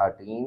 13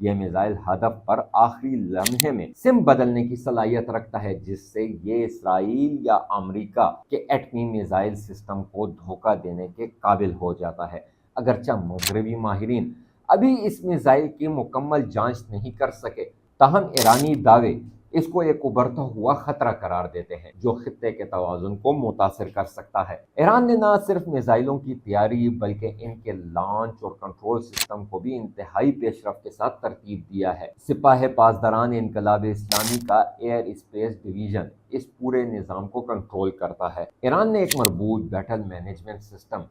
یہ میزائل ہدف پر آخری لمحے میں سم بدلنے کی صلاحیت رکھتا ہے، جس سے یہ اسرائیل یا امریکہ کے ایٹمی میزائل سسٹم کو دھوکہ دینے کے قابل ہو جاتا ہے۔ اگرچہ مغربی ماہرین ابھی اس میزائل کی مکمل جانچ نہیں کر سکے، تاہم ایرانی دعوے اس کو ایک ابھرتا ہوا خطرہ قرار دیتے ہیں جو خطے کے توازن کو متاثر کر سکتا ہے۔ ایران نے نہ صرف میزائلوں کی تیاری بلکہ ان کے لانچ اور کنٹرول سسٹم کو بھی انتہائی پیش رفت کے ساتھ ترتیب دیا ہے۔ سپاہ پاسداران انقلاب اسلامی کا ایئر اسپیس ڈویژن اس پورے نظام کو کنٹرول کرتا ہے۔ ایران نے ایک مربوط بیٹل مینجمنٹ سسٹم،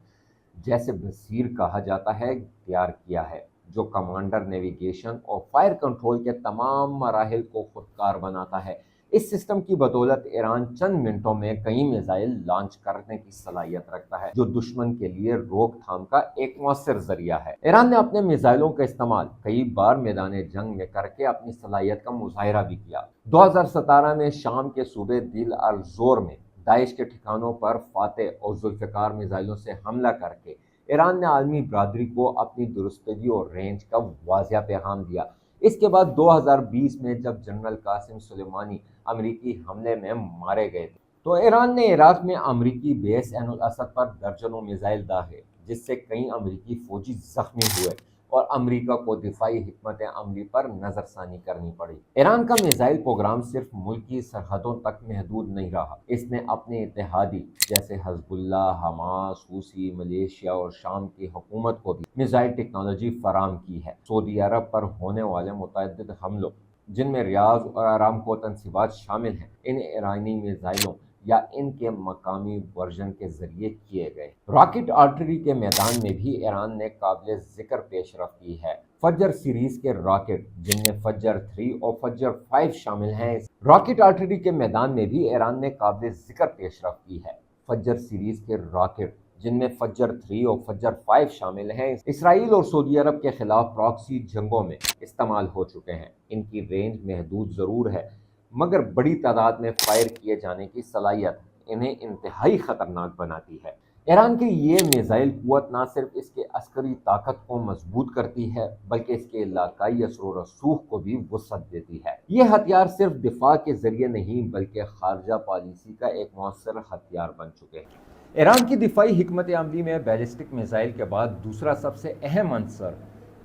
جیسے بصیر کہا جاتا ہے، تیار کیا ہے، جو کمانڈر، نیویگیشن اور فائر کنٹرول کے تمام مراحل کو خودکار بناتا ہے۔ اس سسٹم کی بدولت ایران چند منٹوں میں کئی میزائل لانچ کرنے کی صلاحیت رکھتا ہے، جو دشمن کے لیے روک تھام کا ایک مؤثر ذریعہ ہے۔ ایران نے اپنے میزائلوں کا استعمال کئی بار میدان جنگ میں کر کے اپنی صلاحیت کا مظاہرہ بھی کیا۔ 2017 میں شام کے صوبے دل الزور میں داعش کے ٹھکانوں پر فاتح اور ذوالفقار میزائلوں سے حملہ کر کے ایران نے عالمی برادری کو اپنی درستگی اور رینج کا واضح پیغام دیا۔ اس کے بعد 2020 میں جب جنرل قاسم سلیمانی امریکی حملے میں مارے گئے تھے، تو ایران نے عراق میں امریکی بیس عین الاسد پر درجنوں میزائل داغے، جس سے کئی امریکی فوجی زخمی ہوئے اور امریکہ کو دفاعی حکمت عملی پر نظر ثانی کرنی پڑی۔ ایران کا میزائل پروگرام صرف ملکی سرحدوں تک محدود نہیں رہا، اس نے اپنے اتحادی جیسے حزب اللہ، حماس، حوثی، ملیشیا اور شام کی حکومت کو بھی میزائل ٹیکنالوجی فراہم کی ہے۔ سعودی عرب پر ہونے والے متعدد حملوں، جن میں ریاض اور ارامکو تنصیبات شامل ہیں، ان ایرانی میزائلوں یا ان کے مقامی ورژن کے ذریعے کیے گئے۔ راکٹ آرٹلری کے میدان میں بھی ایران نے قابل ذکر پیش رفت کی ہے۔ فجر سیریز کے راکٹ، جن میں فجر 3 اور فجر 5 شامل ہیں، راکٹ آرٹلری کے میدان میں بھی ایران نے قابل ذکر پیش رفت کی ہے۔ فجر سیریز کے راکٹ، جن میں فجر 3 اور فجر 5 شامل ہیں، اسرائیل اور سعودی عرب کے خلاف پراکسی جنگوں میں استعمال ہو چکے ہیں۔ ان کی رینج محدود ضرور ہے، مگر بڑی تعداد میں فائر کیے جانے کی صلاحیت انہیں انتہائی خطرناک بناتی ہے۔ ایران کی یہ میزائل قوت نہ صرف اس کے عسکری طاقت کو مضبوط کرتی ہے، بلکہ اس کے علاقائی اثر و رسوخ کو بھی وسعت دیتی ہے۔ یہ ہتھیار صرف دفاع کے ذریعے نہیں بلکہ خارجہ پالیسی کا ایک مؤثر ہتھیار بن چکے ہیں۔ ایران کی دفاعی حکمت عملی میں بیلسٹک میزائل کے بعد دوسرا سب سے اہم عنصر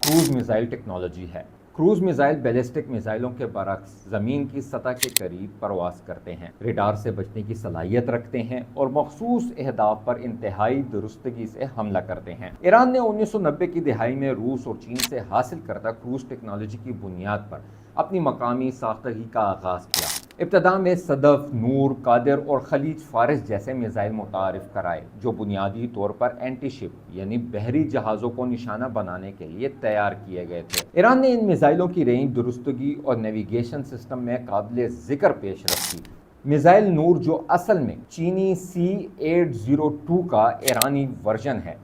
کروز میزائل ٹیکنالوجی ہے۔ کروز میزائل بیلسٹک میزائلوں کے برعکس زمین کی سطح کے قریب پرواز کرتے ہیں، ریڈار سے بچنے کی صلاحیت رکھتے ہیں اور مخصوص اہداف پر انتہائی درستگی سے حملہ کرتے ہیں۔ ایران نے 1990 کی دہائی میں روس اور چین سے حاصل کردہ کروز ٹیکنالوجی کی بنیاد پر اپنی مقامی ساختگی کا آغاز کیا۔ ابتدا میں صدف، نور، قادر اور خلیج فارس جیسے میزائل متعارف کرائے، جو بنیادی طور پر اینٹی شپ یعنی بحری جہازوں کو نشانہ بنانے کے لیے تیار کیے گئے تھے۔ ایران نے ان میزائلوں کی رینج، درستگی اور نیویگیشن سسٹم میں قابل ذکر پیش رفت کی۔ میزائل نور، جو اصل میں چینی C-802 کا ایرانی ورژن ہے،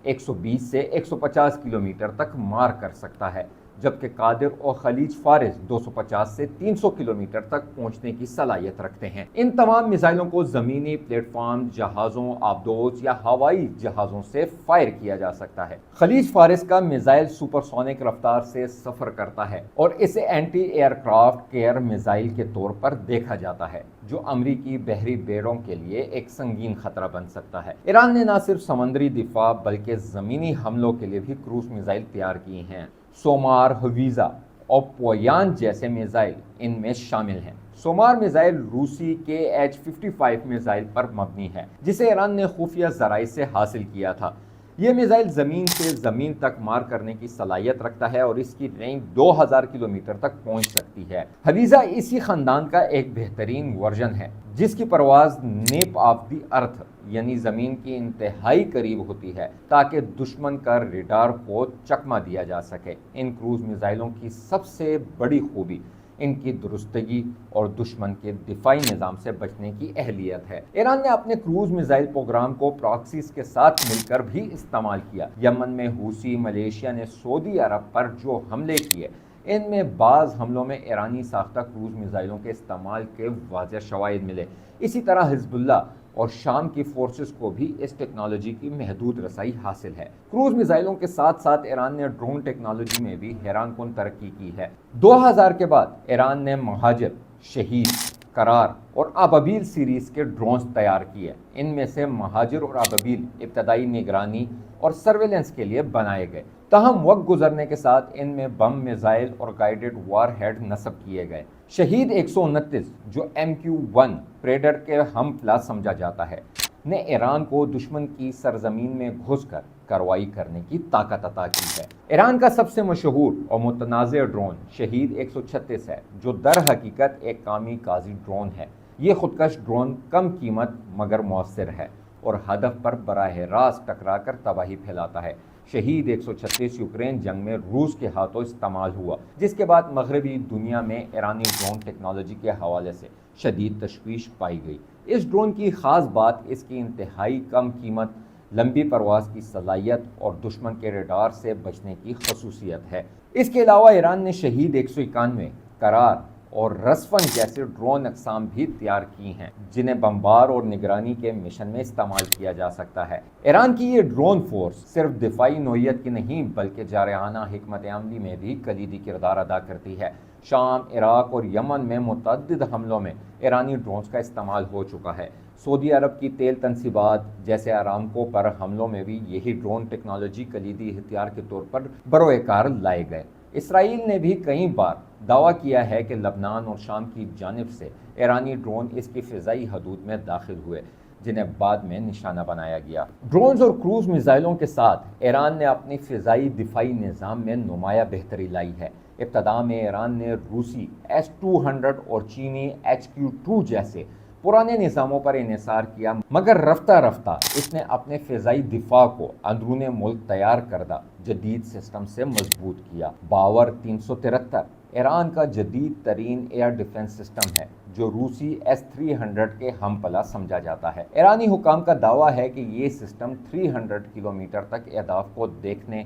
120 سے 150 کلومیٹر تک مار کر سکتا ہے، جبکہ قادر اور خلیج فارس 250 سے 300 کلومیٹر تک پہنچنے کی صلاحیت رکھتے ہیں۔ ان تمام میزائلوں کو زمینی پلیٹ فارم، جہازوں، آبدوز یا ہوائی جہازوں سے فائر کیا جا سکتا ہے۔ خلیج فارس کا میزائل سپر سونک رفتار سے سفر کرتا ہے اور اسے اینٹی ایئر کرافٹ کیئر میزائل کے طور پر دیکھا جاتا ہے، جو امریکی بحری بیڑوں کے لیے ایک سنگین خطرہ بن سکتا ہے۔ ایران نے نہ صرف سمندری دفاع بلکہ زمینی حملوں کے لیے بھی کروز میزائل تیار کیے ہیں۔ سومار، حویزہ اور پویان جیسے میزائل ان میں شامل ہیں۔ سومار میزائل روسی KH-55 میزائل پر مبنی ہے، جسے ایران نے خفیہ ذرائع سے حاصل کیا تھا۔ یہ میزائل زمین سے زمین تک مار کرنے کی صلاحیت رکھتا ہے اور اس کی رینج 2000 کلومیٹر تک پہنچ سکتی ہے۔ حویزہ اسی خاندان کا ایک بہترین ورژن ہے، جس کی پرواز نیپ آف دی ارتھ یعنی زمین کی انتہائی قریب ہوتی ہے تاکہ دشمن کا ریڈار کو چکما دیا جا سکے۔ ان کروز میزائلوں کی سب سے بڑی خوبی ان کی درستگی اور دشمن کے دفاعی نظام سے بچنے کی اہلیت ہے۔ ایران نے اپنے کروز میزائل پروگرام کو پراکسیز کے ساتھ مل کر بھی استعمال کیا۔ یمن میں حوثی، ملیشیا نے سعودی عرب پر جو حملے کیے، ان میں بعض حملوں میں ایرانی ساختہ کروز میزائلوں کے استعمال کے واضح شواہد ملے۔ اسی طرح حزب اللہ اور شام کی فورسز کو بھی اس ٹیکنالوجی کی محدود رسائی حاصل ہے۔ کروز میزائلوں کے ساتھ ساتھ ایران نے ڈرون ٹیکنالوجی میں بھی حیران کن ترقی کی ہے۔ 2000 کے بعد ایران نے مہاجر، شہید، قرار اور ابابیل سیریز کے ڈرونز تیار کیے۔ ان میں سے مہاجر اور ابابیل ابتدائی نگرانی اور سرویلنس کے لیے بنائے گئے، تاہم وقت گزرنے کے ساتھ ان میں بم، میزائل اور گائیڈڈ وار ہیڈ نصب کیے گئے۔ شہید 129، جو MQ-1 پریڈر کے ہم پلس سمجھا جاتا ہے، نے ایران کو دشمن کی سرزمین میں گھس کر کارروائی کرنے کی طاقت عطا کی ہے۔ ایران کا سب سے مشہور اور متنازع ڈرون شہید 136 ہے، جو در حقیقت ایک کامی کازی ڈرون ہے۔ یہ خودکش ڈرون کم قیمت مگر مؤثر ہے اور ہدف پر براہ راست ٹکرا کر تباہی پھیلاتا ہے۔ شہید 136 یوکرین جنگ میں روس کے ہاتھوں استعمال ہوا، جس کے بعد مغربی دنیا میں ایرانی ڈرون ٹیکنالوجی کے حوالے سے شدید تشویش پائی گئی۔ اس ڈرون کی خاص بات اس کی انتہائی کم قیمت، لمبی پرواز کی صلاحیت اور دشمن کے ریڈار سے بچنے کی خصوصیت ہے۔ اس کے علاوہ ایران نے شہید 191، قرار اور رسفن جیسے ڈرون اقسام بھی تیار کی ہیں، جنہیں بمبار اور نگرانی کے مشن میں استعمال کیا جا سکتا ہے۔ ایران کی یہ ڈرون فورس صرف دفاعی نوعیت کی نہیں بلکہ جارحانہ حکمت عملی میں بھی کلیدی کردار ادا کرتی ہے۔ شام، عراق اور یمن میں متعدد حملوں میں ایرانی ڈرونز کا استعمال ہو چکا ہے۔ سعودی عرب کی تیل تنصیبات جیسے ارامکو پر حملوں میں بھی یہی ڈرون ٹیکنالوجی کلیدی ہتھیار کے طور پر بروئے کار لائے گئے۔ اسرائیل نے بھی کئی بار دعویٰ کیا ہے کہ لبنان اور شام کی جانب سے ایرانی ڈرون اس کی فضائی حدود میں داخل ہوئے، جنہیں بعد میں نشانہ بنایا گیا۔ ڈرونز اور کروز میزائلوں کے ساتھ ایران نے اپنی فضائی دفاعی نظام میں نمایاں بہتری لائی ہے۔ ابتدا میں ایران نے روسی S-200 اور چینی HQ-2 جیسے پرانے نظاموں پر انحصار کیا، مگر رفتہ رفتہ اس نے اپنے فضائی دفاع کو اندرون ملک تیار کردہ جدید سسٹم سے مضبوط کیا۔ باور 373 ایران کا جدید ترین ایئر ڈیفنس سسٹم ہے، جو روسی S-300 کے ہم پلہ سمجھا جاتا ہے۔ ایرانی حکام کا دعویٰ ہے کہ یہ سسٹم 300 کلومیٹر تک اہداف کو دیکھنے،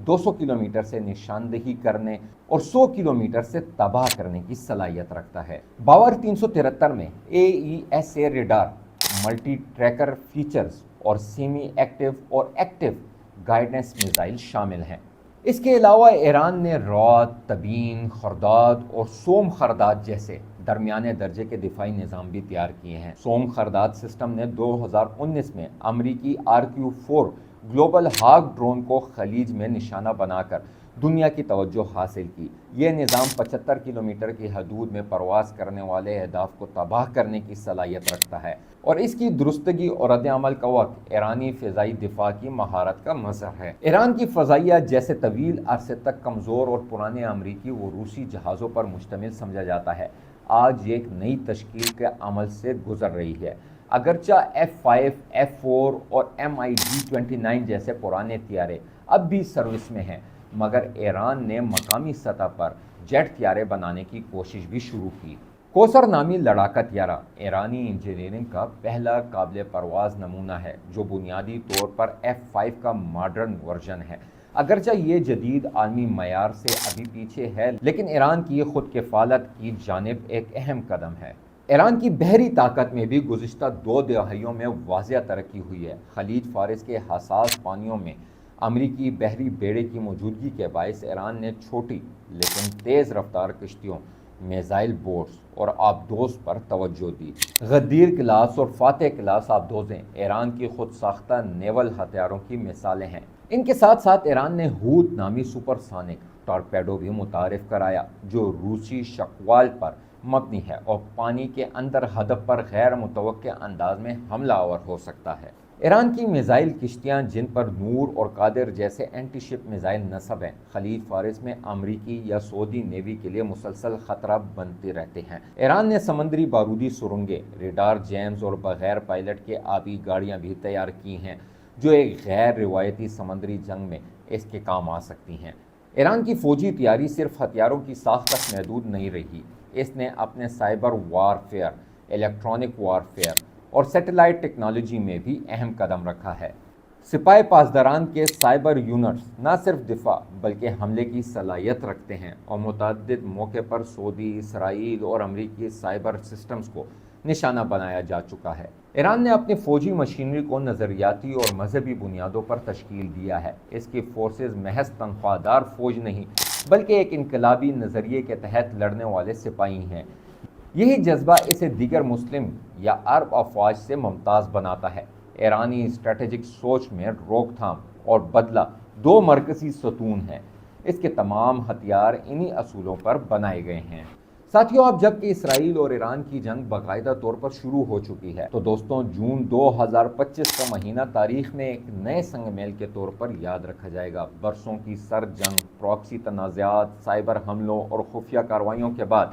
200 کلومیٹر سے نشاندہی کرنے اور 100 کلومیٹر سے تباہ کرنے کی صلاحیت رکھتا ہے۔ باور 373 میں AESA radar, multi tracker features اور سیمی ایکٹیو اور ایکٹیو گائیڈنس میزائل شامل ہیں۔ اس کے علاوہ ایران نے رعد، تبین، خرداد اور سوم خرداد جیسے درمیانے درجے کے دفاعی نظام بھی تیار کیے ہیں۔ سوم خرداد سسٹم نے 2019 میں امریکی RQ-4 گلوبل ہاک ڈرون کو خلیج میں نشانہ بنا کر دنیا کی توجہ حاصل کی۔ یہ نظام 75 کلومیٹر کی حدود میں پرواز کرنے والے اہداف کو تباہ کرنے کی صلاحیت رکھتا ہے، اور اس کی درستگی اور رد عمل کا وقت ایرانی فضائی دفاع کی مہارت کا مظہر ہے۔ ایران کی فضائیہ جیسے طویل عرصے تک کمزور اور پرانے امریکی و روسی جہازوں پر مشتمل سمجھا جاتا ہے، آج ایک نئی تشکیل کے عمل سے گزر رہی ہے۔ اگرچہ F-5، F-4 اور MiG-29 جیسے پرانے طیارے اب بھی سروس میں ہیں، مگر ایران نے مقامی سطح پر جیٹ طیارے بنانے کی کوشش بھی شروع کی۔ کوثر نامی لڑاکا طیارہ ایرانی انجینئرنگ کا پہلا قابل پرواز نمونہ ہے، جو بنیادی طور پر F-5 کا ماڈرن ورژن ہے۔ اگرچہ یہ جدید عالمی معیار سے ابھی پیچھے ہے، لیکن ایران کی خود کفالت کی جانب ایک اہم قدم ہے۔ ایران کی بحری طاقت میں بھی گزشتہ 2 دہائیوں میں واضح ترقی ہوئی ہے۔ خلیج فارس کے حساس پانیوں میں امریکی بحری بیڑے کی موجودگی کے باعث ایران نے چھوٹی لیکن تیز رفتار کشتیوں، میزائل بوٹس اور آبدوز پر توجہ دی۔ غدیر کلاس اور فاتح کلاس آبدوزیں ایران کی خود ساختہ نیول ہتھیاروں کی مثالیں ہیں۔ ان کے ساتھ ساتھ ایران نے ہوت نامی سپر سونک ٹارپیڈو بھی متعارف کرایا، جو روسی شکوال پر مبنی ہے اور پانی کے اندر ہدف پر غیر متوقع انداز میں حملہ آور ہو سکتا ہے۔ ایران کی میزائل کشتیاں، جن پر نور اور قادر جیسے اینٹی شپ میزائل نصب ہیں، خلیج فارس میں امریکی یا سعودی نیوی کے لیے مسلسل خطرہ بنتے رہتے ہیں۔ ایران نے سمندری بارودی سرنگیں، ریڈار جیمز اور بغیر پائلٹ کے آبی گاڑیاں بھی تیار کی ہیں، جو ایک غیر روایتی سمندری جنگ میں اس کے کام آ سکتی ہیں۔ ایران کی فوجی تیاری صرف ہتھیاروں کی ساخت تک محدود نہیں رہی، اس نے اپنے سائبر وارفیئر، الیکٹرانک وارفیئر اور سیٹلائٹ ٹیکنالوجی میں بھی اہم قدم رکھا ہے۔ سپاہ پاسداران کے سائبر یونٹس نہ صرف دفاع بلکہ حملے کی صلاحیت رکھتے ہیں اور متعدد موقع پر سعودی، اسرائیل اور امریکی سائبر سسٹمز کو نشانہ بنایا جا چکا ہے۔ ایران نے اپنی فوجی مشینری کو نظریاتی اور مذہبی بنیادوں پر تشکیل دیا ہے۔ اس کی فورسز محض تنخواہ دار فوج نہیں بلکہ ایک انقلابی نظریے کے تحت لڑنے والے سپاہی ہیں۔ یہی جذبہ اسے دیگر مسلم یا عرب افواج سے ممتاز بناتا ہے۔ ایرانی اسٹریٹجک سوچ میں روک تھام اور بدلہ دو مرکزی ستون ہیں۔ اس کے تمام ہتھیار انہی اصولوں پر بنائے گئے ہیں۔ ساتھیوں، اب جب کہ اسرائیل اور ایران کی جنگ باقاعدہ طور پر شروع ہو چکی ہے تو دوستوں، جون 2025 کا مہینہ تاریخ میں ایک نئے سنگ میل کے طور پر یاد رکھا جائے گا۔ برسوں کی سرد جنگ، پراکسی تنازعات، سائبر حملوں اور خفیہ کارروائیوں کے بعد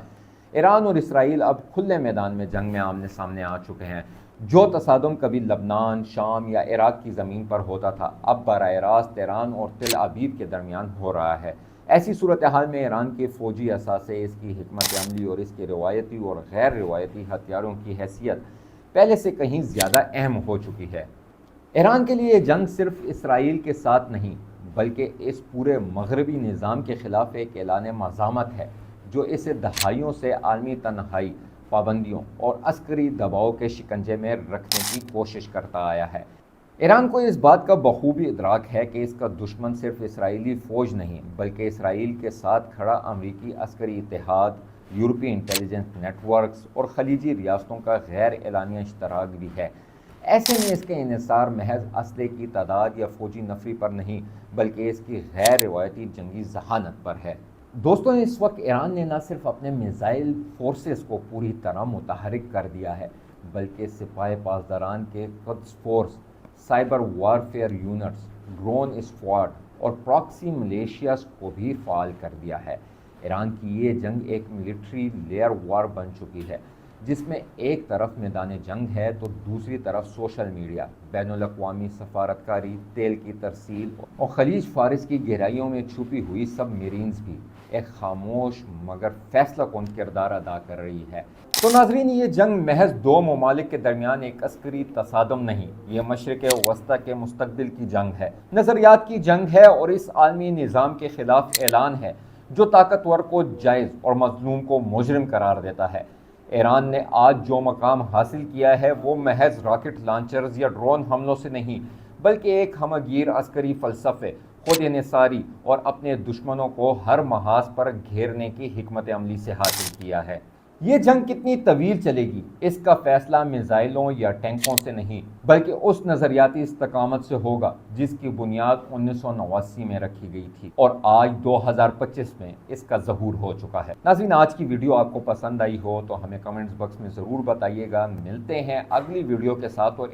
ایران اور اسرائیل اب کھلے میدان میں جنگ میں آمنے سامنے آ چکے ہیں۔ جو تصادم کبھی لبنان، شام یا عراق کی زمین پر ہوتا تھا، اب براہ راست ایران اور تل ابیب کے درمیان ہو رہا ہے۔ ایسی صورتحال میں ایران کے فوجی اثاثے، اس کی حکمت عملی اور اس کے روایتی اور غیر روایتی ہتھیاروں کی حیثیت پہلے سے کہیں زیادہ اہم ہو چکی ہے۔ ایران کے لیے یہ جنگ صرف اسرائیل کے ساتھ نہیں بلکہ اس پورے مغربی نظام کے خلاف ایک اعلان مزاحمت ہے جو اسے دہائیوں سے عالمی تنہائی، پابندیوں اور عسکری دباؤ کے شکنجے میں رکھنے کی کوشش کرتا آیا ہے۔ ایران کو اس بات کا بخوبی ادراک ہے کہ اس کا دشمن صرف اسرائیلی فوج نہیں بلکہ اسرائیل کے ساتھ کھڑا امریکی عسکری اتحاد، یورپی انٹیلیجنس نیٹ ورکس اور خلیجی ریاستوں کا غیر اعلانیہ اشتراک بھی ہے۔ ایسے میں اس کے انحصار محض اسلحے کی تعداد یا فوجی نفری پر نہیں بلکہ اس کی غیر روایتی جنگی ذہانت پر ہے۔ دوستوں، اس وقت ایران نے نہ صرف اپنے میزائل فورسز کو پوری طرح متحرک کر دیا ہے بلکہ سپاہ پاسداران کے Quds force, cyber warfare units, drone squad اور پراکسی ملیشیاز کو بھی فعال کر دیا ہے۔ ایران کی یہ جنگ ایک ملٹری لیئر وار بن چکی ہے جس میں ایک طرف میدان جنگ ہے تو دوسری طرف سوشل میڈیا، بین الاقوامی سفارتکاری، تیل کی ترسیل اور خلیج فارس کی گہرائیوں میں چھپی ہوئی سب میرینز بھی ایک خاموش مگر فیصلہ کن کردار ادا کر رہی ہے۔ تو ناظرین، یہ جنگ محض دو ممالک کے درمیان ایک عسکری تصادم نہیں، یہ مشرق وسطیٰ کے مستقبل کی جنگ ہے، نظریات کی جنگ ہے اور اس عالمی نظام کے خلاف اعلان ہے جو طاقتور کو جائز اور مظلوم کو مجرم قرار دیتا ہے۔ ایران نے آج جو مقام حاصل کیا ہے وہ محض راکٹ لانچرز یا ڈرون حملوں سے نہیں بلکہ ایک ہمہ گیر عسکری فلسفے، خود انحصاری اور اپنے دشمنوں کو ہر محاذ پر گھیرنے کی حکمت عملی سے حاصل کیا ہے۔ یہ جنگ کتنی طویل چلے گی اس کا فیصلہ میزائلوں یا ٹینکوں سے نہیں بلکہ اس نظریاتی استقامت سے ہوگا جس کی بنیاد 1989 میں رکھی گئی تھی اور آج 2025 میں اس کا ظہور ہو چکا ہے۔ ناظرین، آج کی ویڈیو آپ کو پسند آئی ہو تو ہمیں کمنٹس باکس میں ضرور بتائیے گا۔ ملتے ہیں اگلی ویڈیو کے ساتھ اور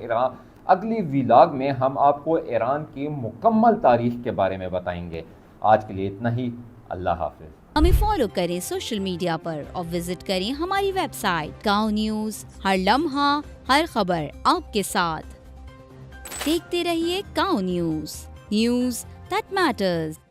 اگلی ویلاگ میں ہم آپ کو ایران کی مکمل تاریخ کے بارے میں بتائیں گے۔ آج کے لیے اتنا ہی، اللہ حافظ۔ ہمیں فالو کریں سوشل میڈیا پر اور وزٹ کریں ہماری ویب سائٹ گاؤں نیوز، ہر لمحہ ہر خبر آپ کے ساتھ۔ دیکھتے رہیے گاؤں نیوز، نیوز دیٹ میٹرز۔